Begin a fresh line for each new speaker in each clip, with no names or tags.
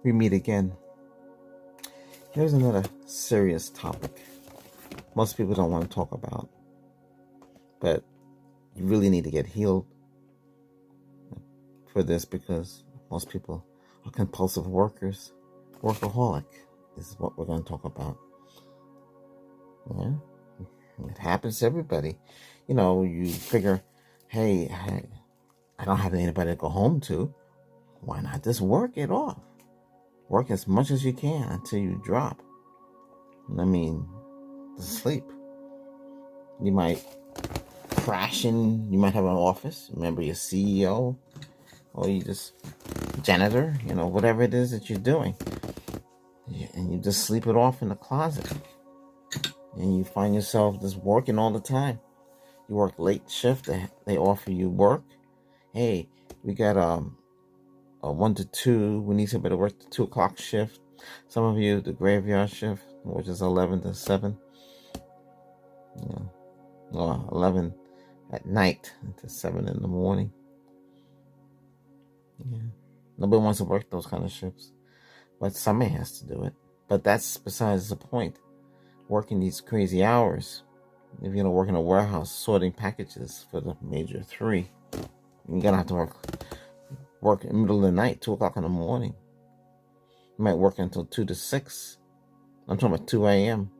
we meet again. Here's another serious topic most people don't want to talk about, but you really need to get healed for this because most people are compulsive workers. Workaholic is what we're going to talk about. Yeah, it happens to everybody. You figure, hey, I don't have anybody to go home to. Why not just work it off? Work as much as you can until you drop. To sleep. You might crash in, you might have an office, remember your CEO, or you just janitor, whatever it is that you're doing. And you just sleep it off in the closet. And you find yourself just working all the time. You work late shift, they offer you work. Hey, we got a 1 to 2, we need somebody to work the 2 o'clock shift. Some of you, the graveyard shift, which is 11 to 7. Or 11 at night to 7 in the morning. Yeah. Nobody wants to work those kind of shifts. But somebody has to do it. But that's besides the point. Working these crazy hours. If you're going to work in a warehouse sorting packages for the major 3, you're going to have to work in the middle of the night, 2 o'clock in the morning. You might work until 2 to 6. I'm talking about 2 a.m.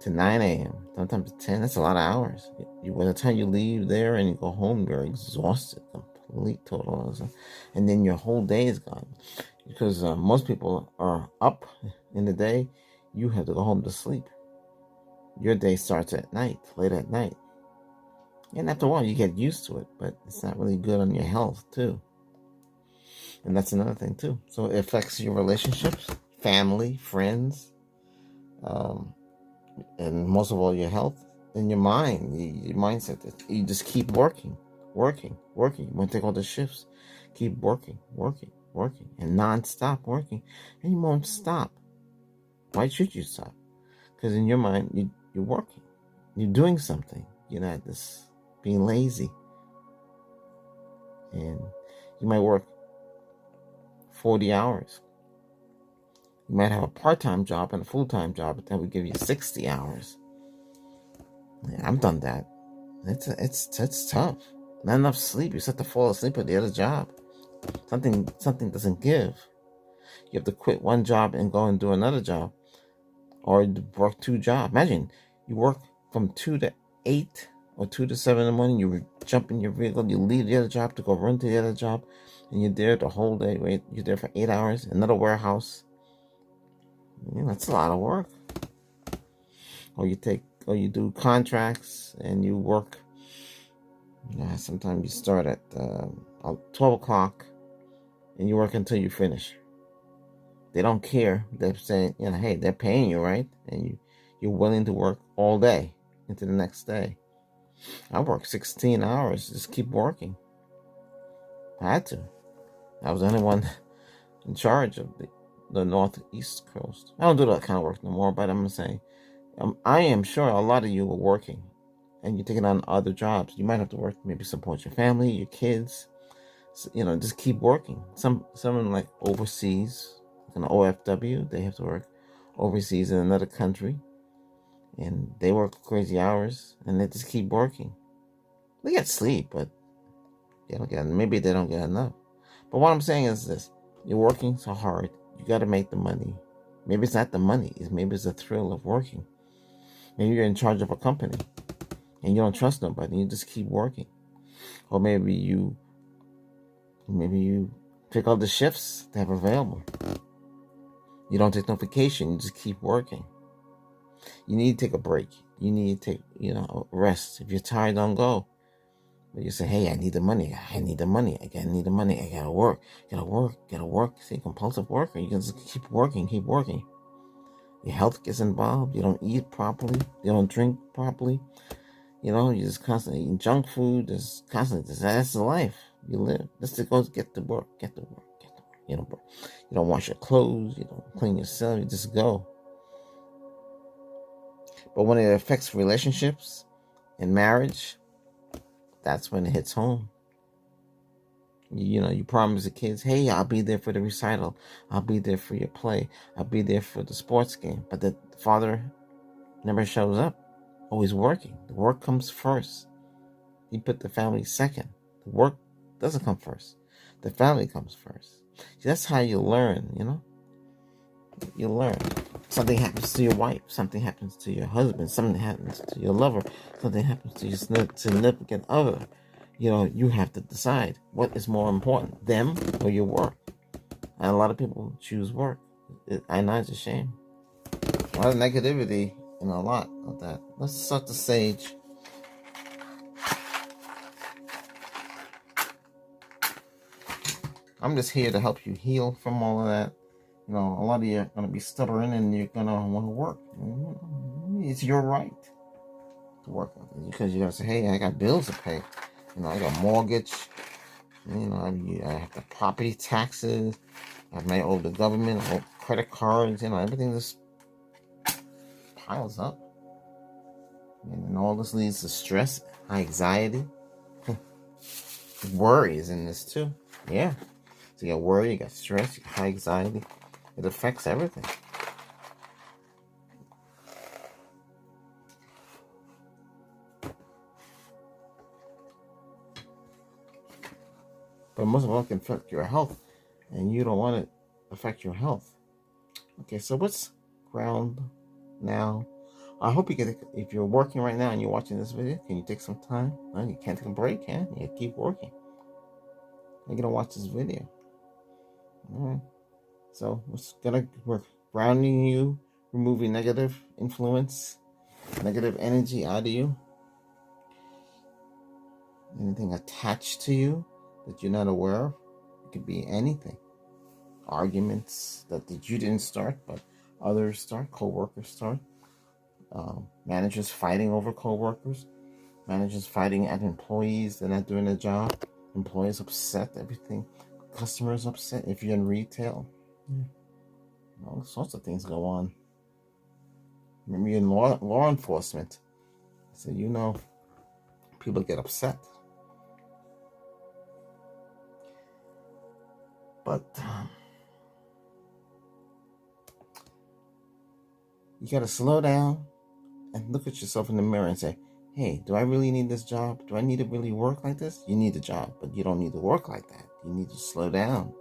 to 9 a.m. Sometimes 10. That's a lot of hours. By the time you leave there and you go home, you're exhausted. Complete total. And then your whole day is gone. Because most people are up in the day. You have to go home to sleep. Your day starts at night, late at night. And after a while, you get used to it. But it's not really good on your health, too. And that's another thing, too. So it affects your relationships, family, friends, and most of all, your health and your mind, your mindset. You just keep working. You want to take all the shifts. Keep working, and non-stop working. And you won't stop. Why should you stop? Because in your mind, you're working. You're doing something. You're not just being lazy. And you might work 40 hours. You might have a part-time job and a full-time job, but that would give you 60 hours. Yeah, I've done that. It's tough. Not enough sleep. You start to fall asleep at the other job. Something doesn't give. You have to quit one job and go and do another job, or work 2 jobs. Imagine you work from 2 to 8 or 2 to 7 in the morning. You jump in your vehicle. You leave the other job to go run to the other job, and you're there the whole day. Wait, you're there for 8 hours. Another warehouse. That's a lot of work. Or you do contracts and you work. Sometimes you start at 12 o'clock and you work until you finish. They don't care. They're saying, hey, they're paying you, right? And you're willing to work all day into the next day. I worked 16 hours. Just keep working. I had to. I was the only one in charge of the northeast coast. I don't do that kind of work no more, but I'm saying I am sure a lot of you are working and you're taking on other jobs. You might have to work, maybe support your family, your kids. So, just keep working. Someone like overseas, like an OFW, they have to work overseas in another country, and they work crazy hours, and they just keep working. They get sleep, but maybe they don't get enough. But what I'm saying is this: you're working so hard, you got to make the money. Maybe it's not the money; maybe it's the thrill of working. Maybe you're in charge of a company, and you don't trust nobody. You just keep working, or maybe you pick all the shifts they have available. You don't take no vacation. You just keep working. You need to take a break. You need to take, a rest. If you're tired, don't go. But you say, hey, I need the money. I need the money. I need the money. I gotta work. Gotta work. See, compulsive worker. You can just keep working. Your health gets involved. You don't eat properly. You don't drink properly. You're just constantly eating junk food. That's the life you live. Just to go get to work. You don't wash your clothes. You don't clean yourself. You just go. But when it affects relationships and marriage, that's when it hits home. You promise the kids, hey, I'll be there for the recital. I'll be there for your play. I'll be there for the sports game. But the father never shows up. Always working. The work comes first. He put the family second. The work doesn't come first. The family comes first. That's how you learn, You learn. Something happens to your wife. Something happens to your husband. Something happens to your lover. Something happens to your significant other. You have to decide what is more important, them or your work. And a lot of people choose work. I know it's a shame. A lot of negativity and a lot of that. Let's start the sage. I'm just here to help you heal from all of that. A lot of you are going to be stuttering and you're going to want to work. It's your right to work because you're going to say, hey, I got bills to pay. I got mortgage. I have the property taxes. I may owe the government, I owe credit cards. Everything just piles up. And all this leads to stress, anxiety. Worry is in this too. Yeah. So you got worry, you got stress, you got high anxiety. It affects everything. But most of all, it can affect your health. And you don't want it to affect your health. Okay, so what's ground now? I hope you get, if you're working right now and you're watching this video, can you take some time? No, you can't take a break, can you? Keep working. You're going to watch this video. All right. So what's going to work? Grounding you, removing negative influence, negative energy out of you. Anything attached to you that you're not aware of. It could be anything. Arguments that you didn't start, but others start, co-workers start. Managers fighting over co-workers. Managers fighting at employees. They're not doing their job. Employees upset, everything. Customers upset if you're in retail. All sorts of things go on. Remember, you're in law enforcement. So people get upset. But you got to slow down and look at yourself in the mirror and say, hey, do I really need this job? Do I need to really work like this? You need a job, but you don't need to work like that. You need to slow down.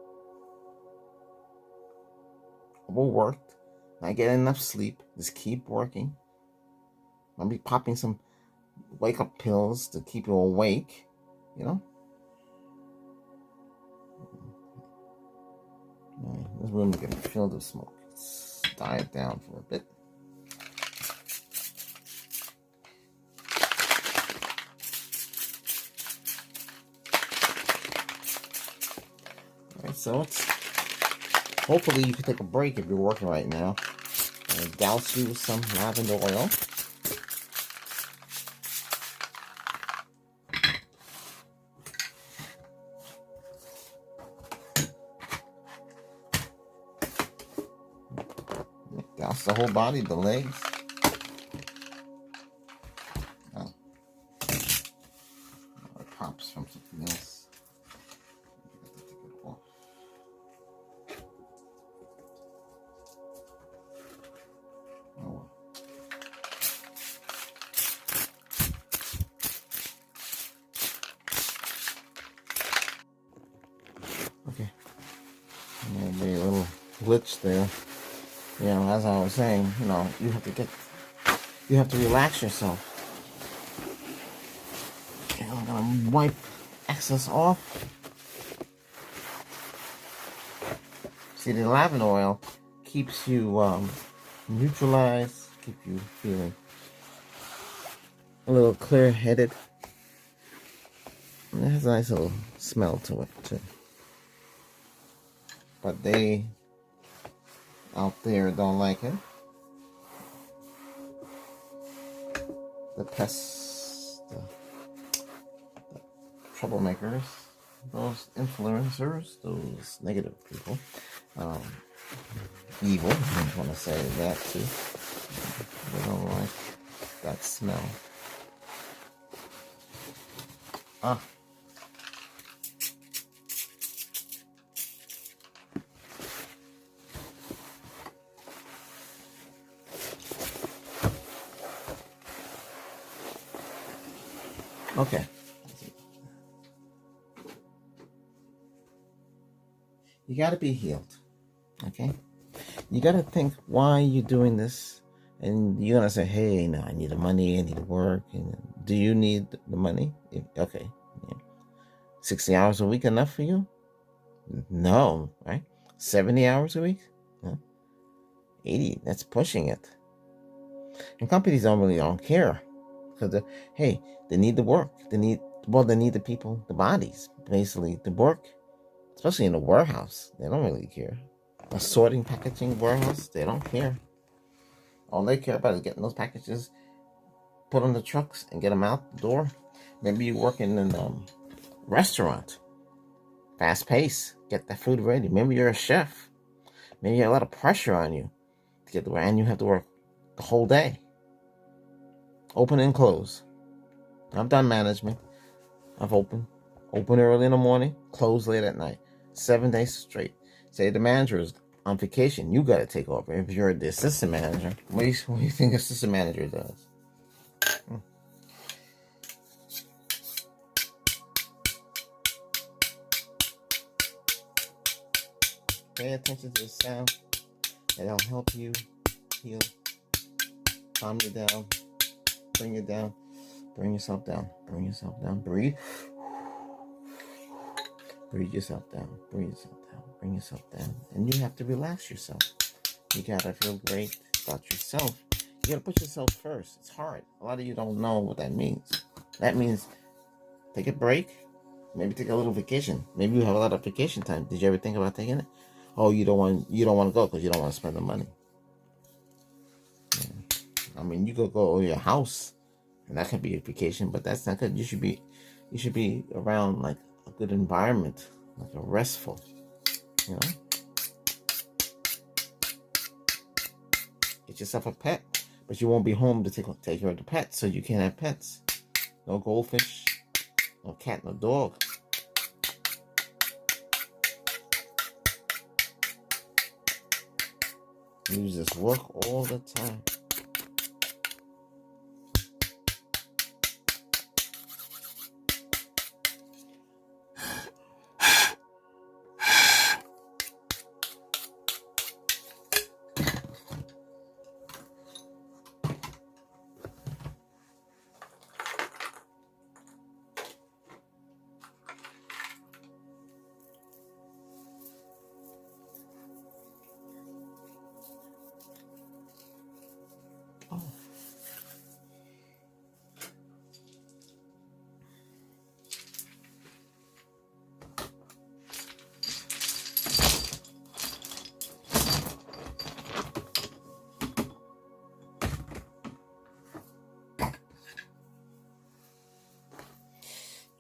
Overworked, not getting enough sleep. Just keep working. I'll be popping some wake-up pills to keep you awake, This room is getting filled with smoke. Let's dive down for a bit. Alright, so hopefully you can take a break if you're working right now. And douse you with some lavender oil. Douse the whole body, the legs. Oh. It pops from something else. Take it off. Oh. Okay. Maybe a little glitch there. As I was saying, you have to relax yourself. I'm gonna wipe excess off. See, the lavender oil keeps you neutralized, keep you feeling a little clear-headed. And it has a nice little smell to it too. But they out there don't like it. The pests, the troublemakers, those influencers, those negative people, evil, I want to say that too. They don't like that smell. Okay. You got to be healed. Okay. You got to think why you're doing this. And you're going to say, hey, no, I need the money. I need to work. And do you need the money? Okay. Yeah. 60 hours a week enough for you? No, right? 70 hours a week? No. 80, that's pushing it. And companies don't care. Because, hey, they need the work. They need the people, the bodies, basically, the work. Especially in the warehouse. They don't really care. A sorting, packaging warehouse, they don't care. All they care about is getting those packages put on the trucks and get them out the door. Maybe you're working in a restaurant. Fast pace. Get that food ready. Maybe you're a chef. Maybe you have a lot of pressure on you to get the way, and you have to work the whole day. Open and close. I've done management. I've opened early in the morning, close late at night, 7 days straight. Say the manager is on vacation, you got to take over. If you're the assistant manager, what do you think the assistant manager does? Pay attention to the sound. It'll help you heal. Calm you down. Bring it down. Bring yourself down. Bring yourself down. Breathe. Breathe yourself down. Breathe yourself down. Bring yourself down. And you have to relax yourself. You gotta feel great about yourself. You gotta put yourself first. It's hard. A lot of you don't know what that means. That means take a break. Maybe take a little vacation. Maybe you have a lot of vacation time. Did you ever think about taking it? Oh, you don't want to go because you don't want to spend the money. Yeah. I mean, you could go to your house, and that could be a vacation, but that's not good. You should be around like a good environment, like a restful, you know. Get yourself a pet, but you won't be home to take care of the pet, so you can't have pets. No goldfish, no cat, no dog. You just work all the time.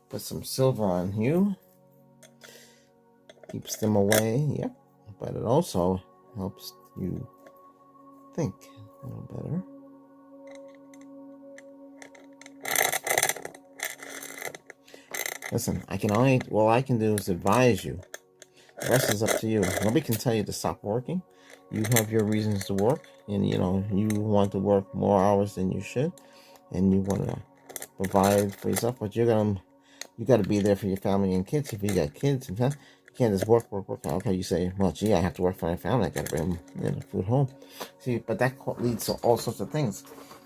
Put some silver on you. Keeps them away, yep. But it also helps you think a little better. Listen, I can do is advise you. The rest is up to you. Nobody can tell you to stop working. You have your reasons to work, and you want to work more hours than you should, and you want to provide for yourself, but you got to be there for your family and kids. If you got kids, you can't just work. Okay, you say, well, gee, I have to work for my family. I got to bring food home. See, but that leads to all sorts of things.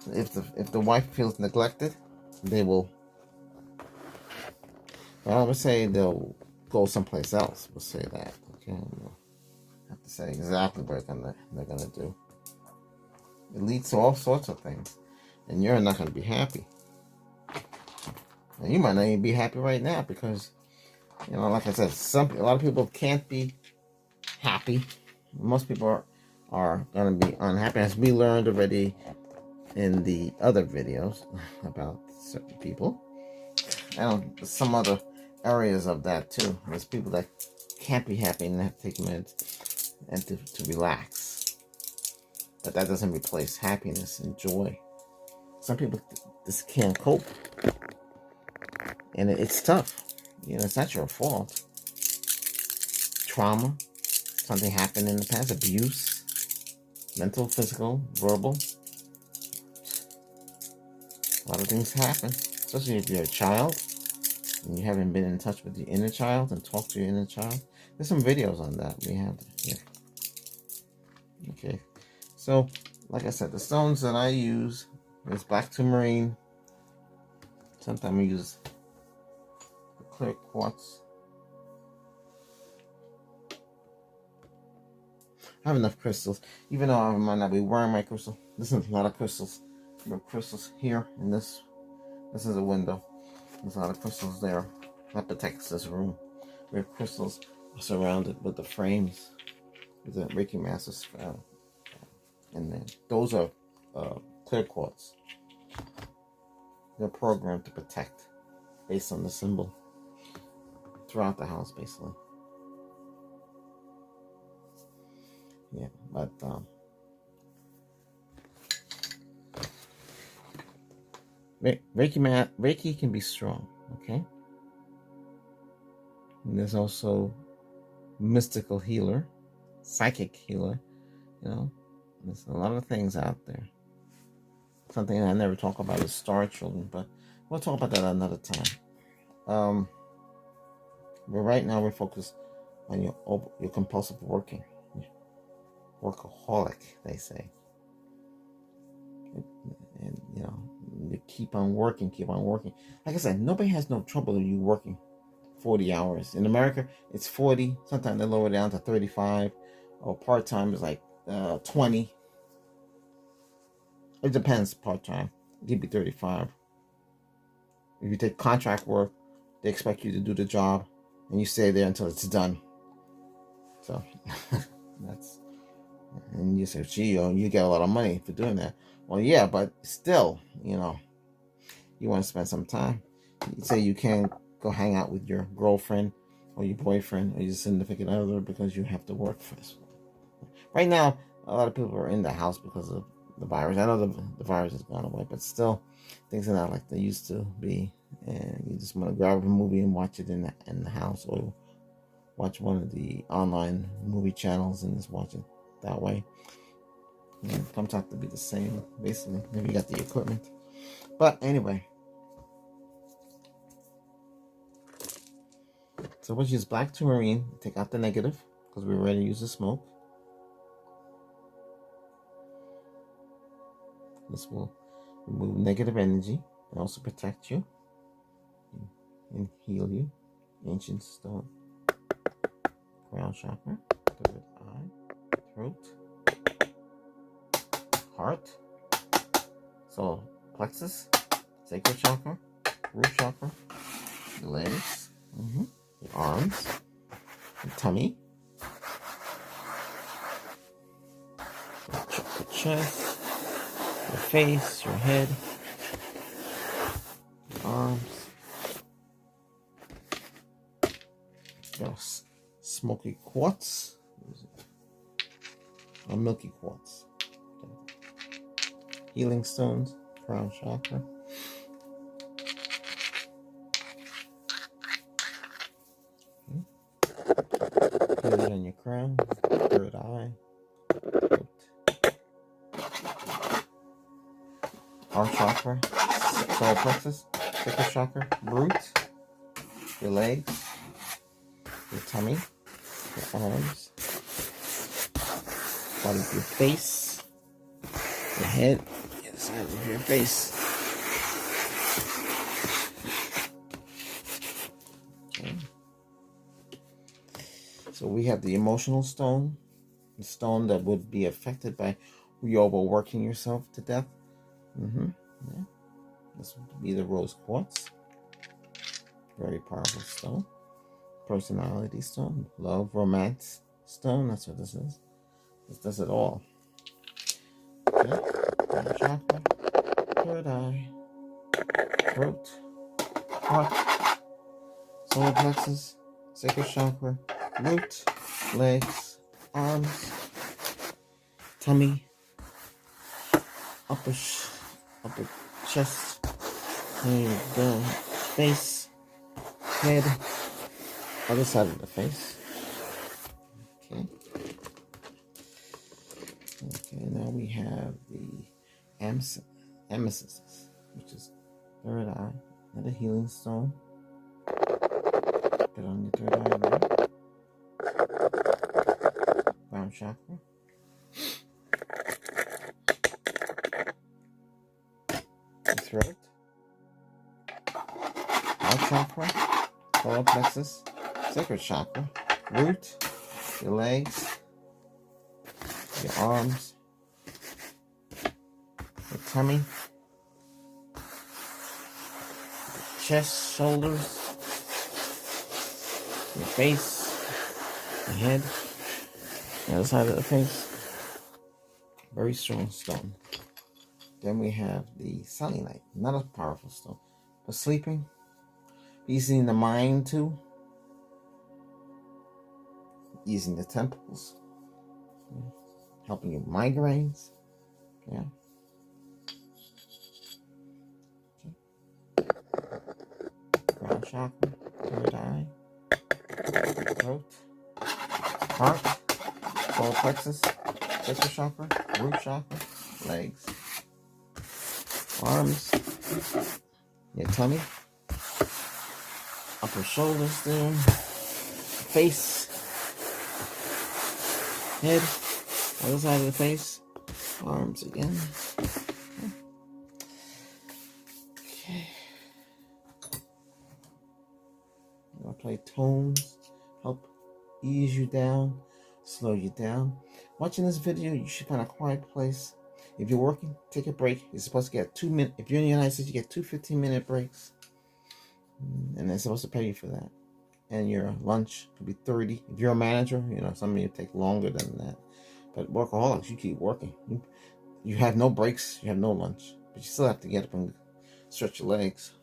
If the wife feels neglected, they will. Well, I would say they'll go someplace else. We'll say that. Okay, we'll have to say exactly what they're gonna do. It leads to all sorts of things, and you're not gonna be happy. And you might not even be happy right now because, like I said, a lot of people can't be happy. Most people are gonna be unhappy, as we learned already in the other videos about certain people. And some other areas of that too. There's people that can't be happy and have to take meds and to relax. But that doesn't replace happiness and joy. Some people just can't cope. And it's tough. It's not your fault. Trauma, something happened in the past, abuse, mental, physical, verbal. A lot of things happen. especially if you're a child and you haven't been in touch with your inner child and talked to your inner child. There's some videos on that we have here. Okay, so like I said, the stones that I use is black tourmaline. Sometimes I use the clear quartz. I have enough crystals, even though I might not be wearing my crystal. This is a lot of crystals. We have crystals here, and this is a window. There's a lot of crystals there. That protects this room. We have crystals surrounded with the frames, with the Reiki Masters, and then those are clear quartz. They're programmed to protect based on the symbol throughout the house, basically. Yeah, but Reiki can be strong, okay? And there's also mystical healer, psychic healer, you know. There's a lot of things out there. Something I never talk about is star children, but we'll talk about that another time. But right now we're focused on your compulsive working. Workaholic, they say. And you know, you keep on working. Like I said, nobody has no trouble with you working 40 hours. In America, it's 40. Sometimes they lower it down to 35. Or part-time is like 20. It depends, part-time. It could be 35. If you take contract work, they expect you to do the job, and you stay there until it's done. So, that's... And you say, gee, you get a lot of money for doing that. Well, yeah, but still, you know, you want to spend some time. You say you can't go hang out with your girlfriend or your boyfriend or your significant other because you have to work for this. Right now, a lot of people are in the house because of the virus. I know the virus has gone away, but still, things are not like they used to be. And you just want to grab a movie and watch it in the house, or watch one of the online movie channels and just watch it that way. And it comes out to be the same, basically. Maybe you got the equipment. But anyway. So we'll use black tourmaline, take out the negative, because we're ready to use the smoke. This will remove negative energy and also protect you and heal you. Ancient stone, crown chakra, third eye, throat, heart, solar plexus, sacral chakra, root chakra, the legs, the arms, the tummy, the chest, your face, your head, your arms, your smoky quartz, or milky quartz. Healing stones, crown chakra. Put it on your crown, third eye, throat. Heart chakra, solar plexus, sacral chakra, root, your legs, your tummy, your arms, bottom of your face, your head, the side of your face. Okay. So we have the emotional stone, the stone that would be affected by you overworking yourself to death. Yeah. This would be the rose quartz. Very powerful stone. Personality stone. Love, romance stone. That's what this is. This does it all. Okay. Chakra, third eye, throat, heart, solar plexus, sacral chakra, root, legs, arms, tummy, upper chest, there you go, face, head, other side of the face. Okay. Okay, now we have the amethyst, which is third eye, Another healing stone. Put it on your third eye again. Crown chakra. The throat. Heart chakra. Solar plexus. Sacral chakra. Root. Your legs. Your arms. Your tummy. Chest, shoulders, your face, the head, the other side of the face. Very strong stone. Then we have the selenite, not a powerful stone. For sleeping, easing the mind too, easing the temples, helping you migraines. Yeah. Crown chakra, third eye, throat, heart, solar plexus, sacral chakra, root chakra, legs, arms, your tummy, upper shoulders there, face, head, other side of the face, arms again. Okay. I'll play tones, help ease you down, slow you down. Watching this video, you should find a quiet place. If you're working, take a break. You're supposed to get 2 minutes. If you're in the United States, you get 2 15-minute breaks. And they're supposed to pay you for that. And your lunch could be 30. If you're a manager, some of you take longer than that. But workaholics, you keep working. You have no breaks, you have no lunch. But you still have to get up and stretch your legs.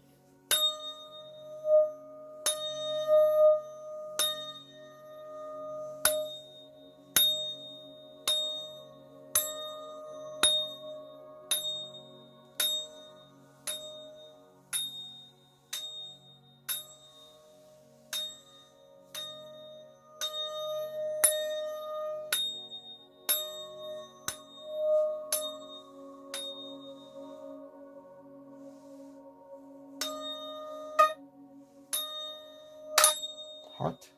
Heart,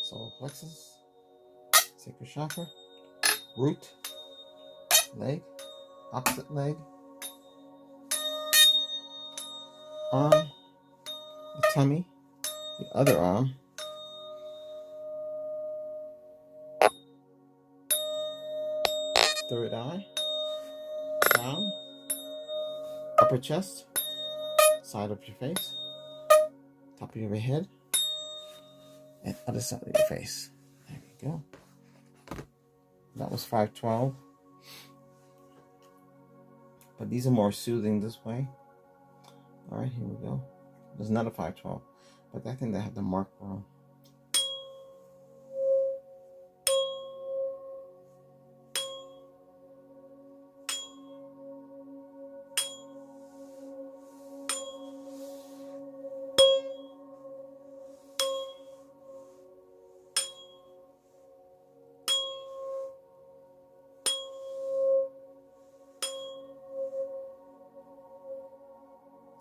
solar plexus, sacral chakra, root, leg, opposite leg, arm, the tummy, the other arm, third eye, crown, upper chest, side of your face, top of your head, and other side of your face. There you go. That was 512. But these are more soothing this way. All right, here we go. There's another 512, but I think they have the mark wrong.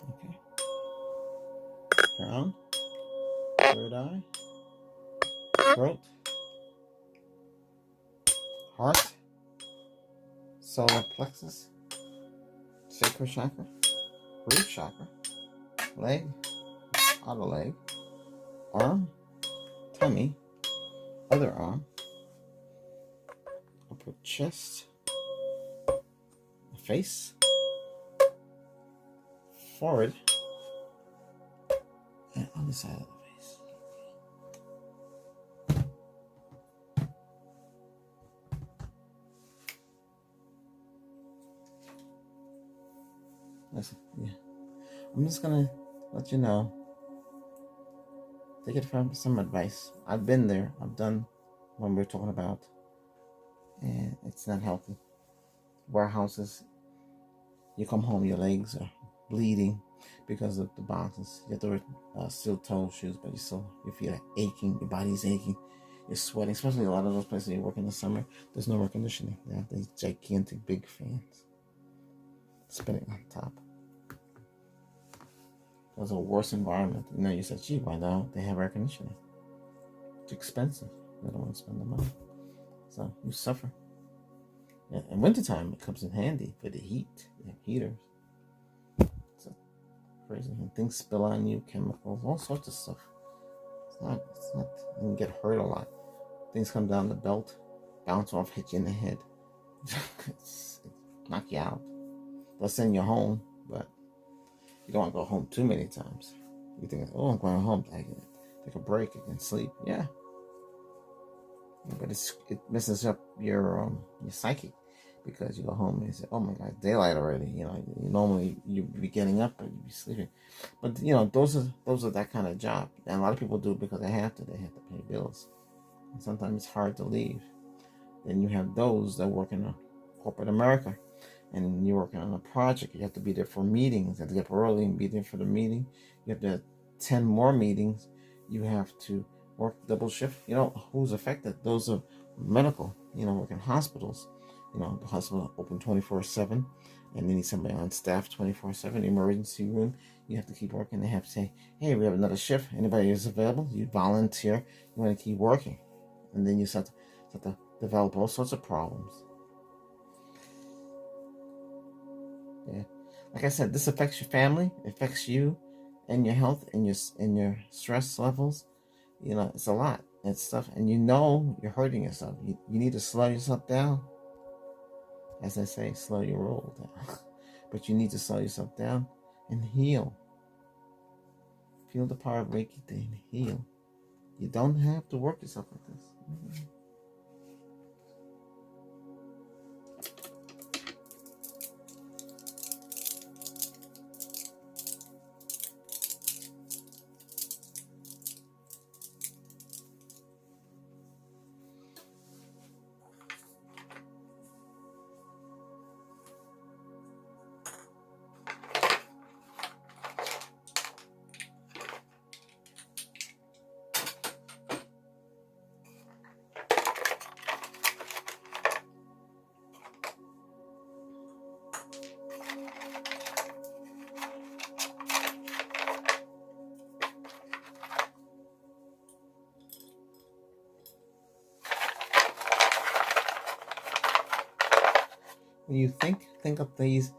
Okay. Crown, third eye, throat, heart, solar plexus, sacral chakra, root chakra, leg, outer leg, arm, tummy, other arm, upper chest, face, forehead, and other side of the face. Listen, yeah. I'm just gonna let you know. Take it from some advice. I've been there. I've done what we're talking about, and it's not healthy. Warehouses. You come home, your legs are bleeding because of the boxes. You have to wear steel-toe shoes, but you feel like aching. Your body's aching. You're sweating, especially a lot of those places you work in the summer. There's no air conditioning. They have these gigantic big fans spinning on top. was a worse environment. You know, you said, gee, why now they have air conditioning? It's expensive. They don't want to spend the money. So you suffer. Yeah, in wintertime, it comes in handy for the heat. They have heaters. So crazy. And things spill on you, chemicals, all sorts of stuff. It's not, you can get hurt a lot. Things come down the belt, bounce off, hit you in the head. Knock you out. They'll send you home, but you don't want to go home too many times. You think, oh, I'm going home. I can take a break. I can sleep. Yeah. But it messes up your psyche, because you go home and you say, oh my God, daylight already. You know, normally you'd be getting up or you'd be sleeping. But, you know, those are that kind of job. And a lot of people do it because they have to. They have to pay bills. And sometimes it's hard to leave. Then you have those that work in corporate America. And you're working on a project. You have to be there for meetings. You have to get up early and be there for the meeting. You have to attend more meetings. You have to work double shift. You know, who's affected? Those are medical, you know, work in hospitals. You know, the hospital open 24/7, and they need somebody on staff 24/7. Emergency room, you have to keep working. They have to say, hey, we have another shift. Anybody is available? You volunteer. You want to keep working. And then you start to develop all sorts of problems. Yeah. Like I said, this affects your family, it affects you and your health and your stress levels. You know, it's a lot. It's stuff, and you know you're hurting yourself. You need to slow yourself down. As I say, slow your roll down. But you need to slow yourself down and heal. Feel the power of Reiki to heal. You don't have to work yourself like this. Mm-hmm. When you think of these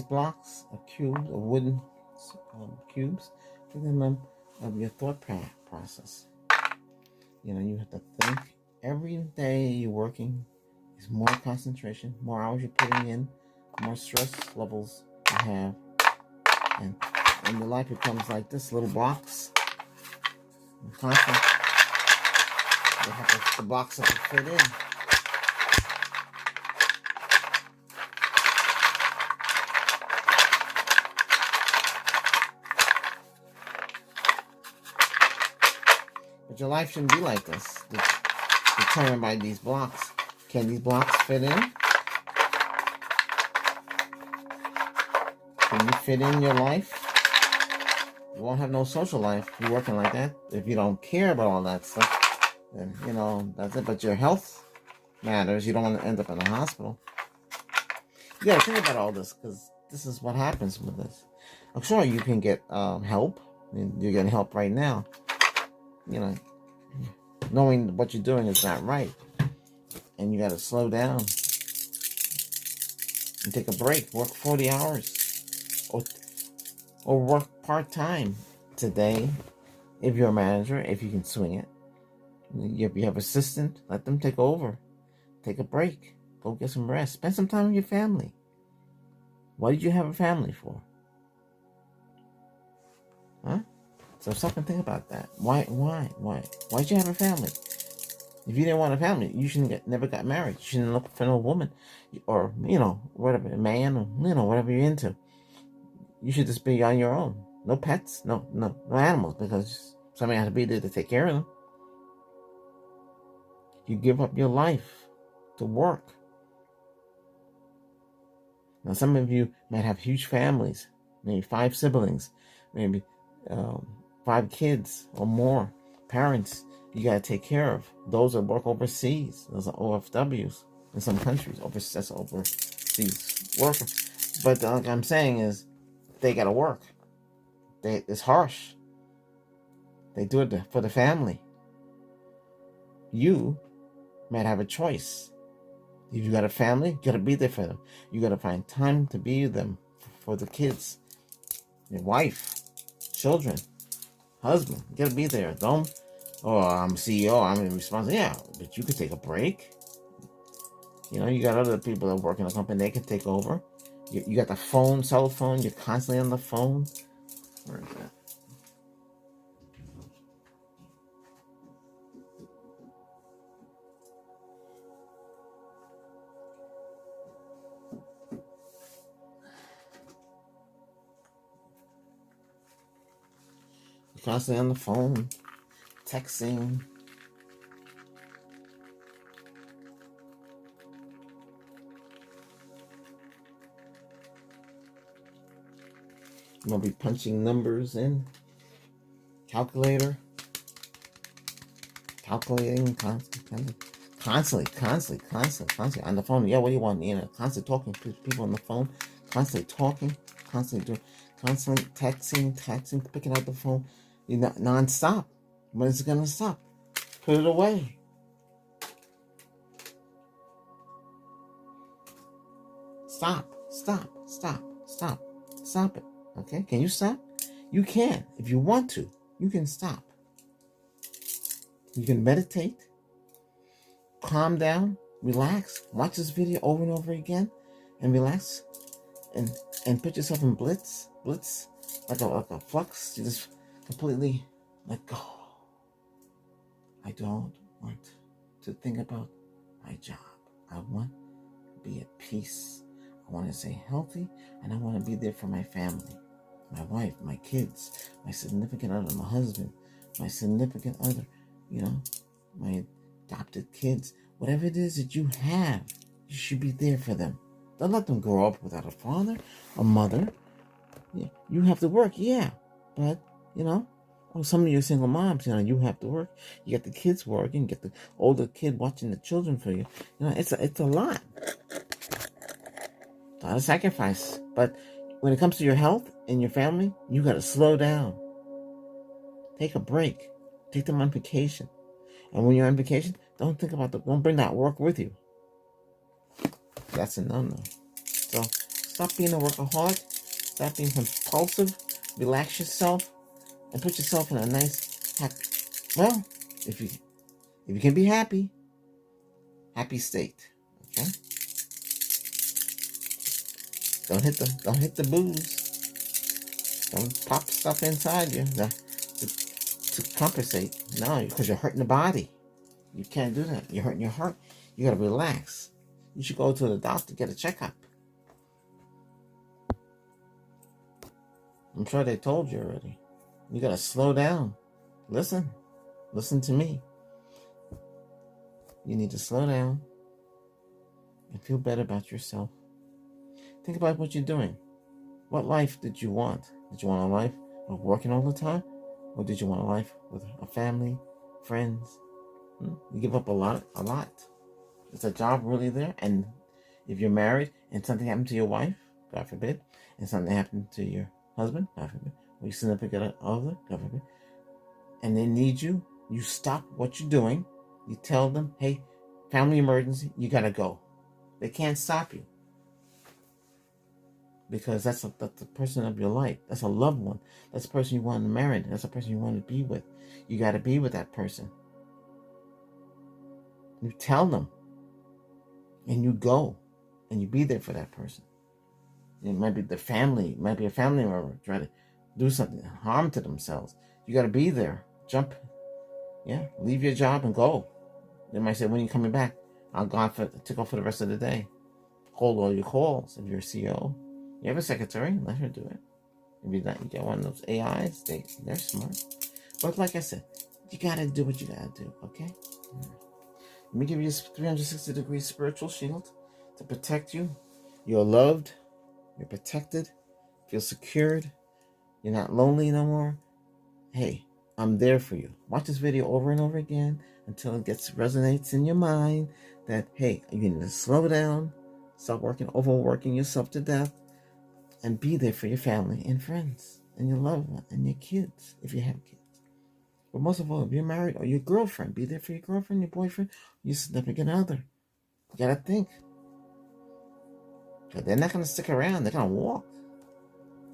blocks of cubes, of wooden cubes, think of them of your thought process. You know, you have to think every day you're working is more concentration, more hours you're putting in, more stress levels you have, and your life becomes like this, little blocks. And constantly, the blocks have to fit in. But your life shouldn't be like this. Determined by these blocks. Can these blocks fit in? Can you fit in your life? You won't have no social life if you're working like that. If you don't care about all that stuff, then, you know, that's it. But your health matters. You don't want to end up in a hospital. You got to think about all this, because this is what happens with this. I'm sure you can get help. You're getting help right now. You know, knowing what you're doing is not right. And you got to slow down and take a break. Work 40 hours. Or work part-time today. If you're a manager, if you can swing it. If you have an assistant, let them take over. Take a break. Go get some rest. Spend some time with your family. What did you have a family for? Huh? So stop and think about that. Why'd you have a family? If you didn't want a family, you shouldn't never got married. You shouldn't look for no woman, or, you know, whatever, a man, or, you know, whatever you're into. You should just be on your own. No pets, no animals, because somebody has to be there to take care of them. You give up your life to work. Now, some of you might have huge families, maybe 5 siblings, maybe 5 kids or more, parents you got to take care of. Those that work overseas, those are OFWs in some countries, that's overseas workers. But like I'm saying is, they got to work. It's harsh. They do it for the family. You might have a choice. If you got a family, you got to be there for them. You got to find time to be with them, for the kids, your wife, children, husband. You got to be there. Don't, oh, I'm CEO, I'm responsible. Yeah, but you could take a break. You know, you got other people that work in a company, they can take over. You got the phone, cell phone, you're constantly on the phone. Where is that? You're constantly on the phone, texting. You're going to be punching numbers in. Calculating, constantly on the phone. Yeah, what do you want? You know, constantly talking to people on the phone, constantly talking, constantly texting, picking up the phone. You're not non-stop. When is it gonna stop? Put it away. Stop it. Okay? Can you stop? You can. If you want to, you can stop. You can meditate, calm down, relax, watch this video over and over again, and relax, and put yourself in blitz, like a flux. You just completely let go. I don't want to think about my job. I want to be at peace. I want to stay healthy, and I want to be there for my family, my wife, my kids, my significant other, my husband, my significant other, you know, my adopted kids. Whatever it is that you have, you should be there for them. Don't let them grow up without a father, a mother. Yeah, you have to work, yeah, but, you know, some of you single moms, you know, you have to work. You got the kids working, you get the older kid watching the children for you. You know, it's a lot. A lot of sacrifice. But when it comes to your health and your family, you got to slow down. Take a break. Take them on vacation. And when you're on vacation, don't bring that work with you. That's a no-no. So stop being a workaholic. Stop being compulsive. Relax yourself. And put yourself in a nice, happy, well, if you can be happy state. Okay? Don't hit the booze. Don't pop stuff inside you to compensate. No, because you're hurting the body. You can't do that. You're hurting your heart. You gotta relax. You should go to the doctor, get a checkup. I'm sure they told you already. You gotta slow down. Listen to me. You need to slow down and feel better about yourself. Think about what you're doing. What life did you want? Did you want a life of working all the time? Or did you want a life with a family, friends? You give up a lot. Is a job really there? And if you're married and something happened to your wife, God forbid, and something happened to your husband, God forbid, or your significant other, God forbid, and they need you, you stop what you're doing. You tell them, hey, family emergency, you gotta go. They can't stop you. Because that's the person of your life. That's a loved one. That's the person you want to marry. That's the person you want to be with. You got to be with that person. You tell them. And you go. And you be there for that person. It might be the family. It might be a family member trying to do something, harm to themselves. You got to be there. Jump. Yeah. Leave your job and go. They might say, when are you coming back? I'll go off to go for the rest of the day. Hold all your calls if you're a CEO. You have a secretary, let her do it. If you not, you get one of those AIs, they're smart. But like I said, you gotta do what you gotta do, okay? Right. Let me give you this 360-degree spiritual shield to protect you. You're loved, you're protected, feel secured, you're not lonely no more. Hey, I'm there for you. Watch this video over and over again until it resonates in your mind that, hey, you need to slow down, stop overworking yourself to death, and be there for your family and friends and your loved one and your kids, if you have kids. But most of all, if you're married or your girlfriend, be there for your girlfriend, your boyfriend, your significant other. You gotta think. But they're not gonna stick around. They're gonna walk.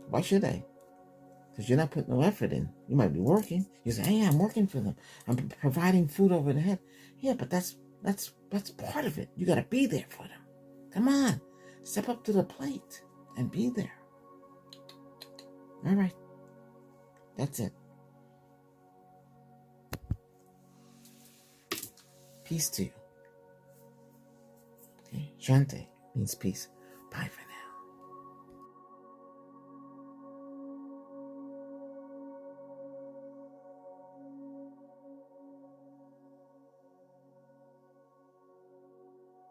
Why should they? Because you're not putting no effort in. You might be working. You say, "Hey, I'm working for them. I'm providing food over the head." Yeah, but that's part of it. You gotta be there for them. Come on, step up to the plate and be there. All right, that's it. Peace to you. Okay, Shante means peace. Bye, friends.